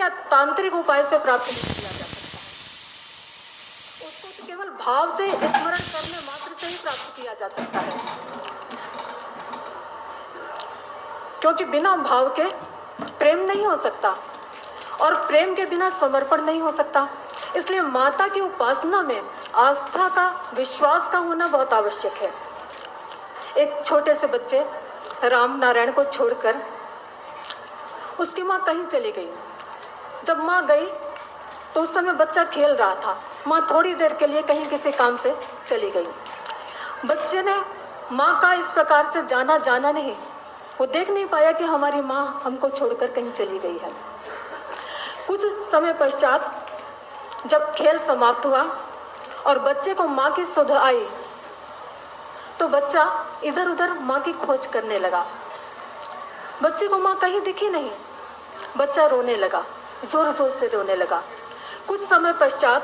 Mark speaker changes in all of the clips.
Speaker 1: या तांत्रिक उपाय से प्राप्त नहीं किया जा सकता। उसको तो केवल भाव से स्मरण करने मात्र से ही प्राप्त किया जा सकता है, क्योंकि बिना भाव के प्रेम नहीं हो सकता और प्रेम के बिना समर्पण नहीं हो सकता। इसलिए माता की उपासना में आस्था का, विश्वास का होना बहुत आवश्यक है। एक छोटे से बच्चे राम नारायण को छोड़कर उसकी माँ कहीं चली गई। जब माँ गई तो उस समय बच्चा खेल रहा था। माँ थोड़ी देर के लिए कहीं किसी काम से चली गई। बच्चे ने माँ का इस प्रकार से जाना नहीं, वो देख नहीं पाया कि हमारी माँ हमको छोड़कर कहीं चली गई है। कुछ समय पश्चात जब खेल समाप्त हुआ और बच्चे को माँ की सुध आई तो बच्चा इधर उधर माँ की खोज करने लगा। बच्चे को माँ कहीं दिखी नहीं। बच्चा रोने लगा, जोर जोर से रोने लगा। कुछ समय पश्चात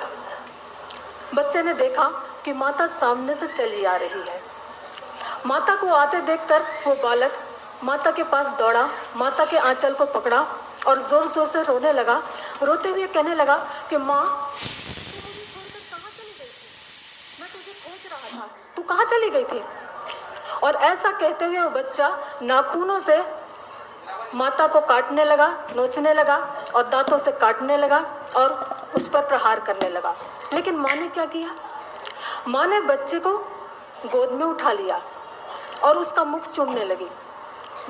Speaker 1: बच्चे ने देखा कि माता सामने से चली आ रही है। माता को आते देखकर वो बालक माता के पास दौड़ा, माता के आंचल को पकड़ा और जोर जोर से रोने लगा। रोते हुए कहने लगा कि माँ, तू कहाँ चली गई थी? और ऐसा कहते हुए वो बच्चा नाखूनों से माता को काटने लगा, नोचने लगा और दांतों से काटने लगा और उस पर प्रहार करने लगा। लेकिन माँ ने क्या किया? माँ ने बच्चे को गोद में उठा लिया और उसका मुख चूमने लगी।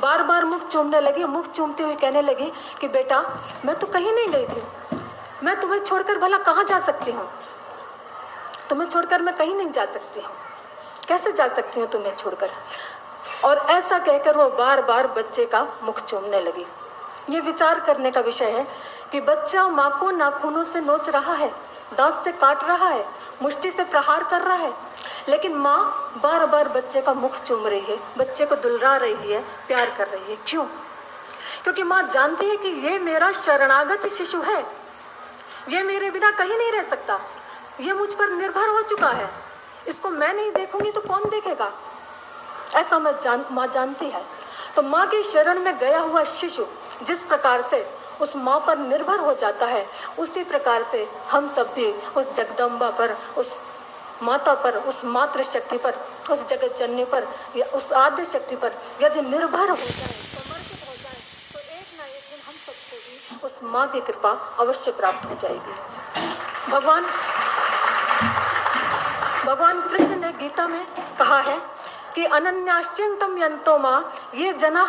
Speaker 1: बार बार मुख चूमने लगी। मुख चूमते हुए कहने लगी कि बेटा, मैं तो कहीं नहीं गई थी। मैं तुम्हें छोड़कर भला कहाँ जा सकती हूँ? तुम्हें छोड़कर मैं कहीं नहीं जा सकती हूँ। कैसे जा सकती हूँ तुम्हें छोड़कर? और ऐसा कहकर वो बार बार बच्चे का मुख चूमने लगी। ये विचार करने का विषय है कि बच्चा माँ को नाखूनों से नोच रहा है, दांत से काट रहा है, मुष्टि से प्रहार कर रहा है, लेकिन माँ बार बार बच्चे का मुख चूम रही है, बच्चे को दुलरा रही है, प्यार कर रही है। क्यों? क्योंकि माँ जानती है कि ये मेरा शरणागत शिशु है, ये मेरे बिना कहीं नहीं रह सकता, ये मुझ पर निर्भर हो चुका है, इसको मैं नहीं देखूंगी तो कौन देखेगा? ऐसा माँ जानती है। तो माँ की शरण में गया हुआ शिशु जिस प्रकार से उस माँ पर निर्भर हो जाता है, उसी प्रकार से हम सब भी उस जगदम्बा पर, उस माता पर, उस मातृ शक्ति पर, उस जगत जननी पर या उस आद्य शक्ति पर यदि निर्भर हो जाए, समर्पित हो जाए, तो एक ना एक दिन हम सबको भी उस माँ की कृपा अवश्य प्राप्त हो जाएगी। भगवान कृष्ण ने गीता में कहा है कि अनन्याश्चिंतम यंतो मां ये जना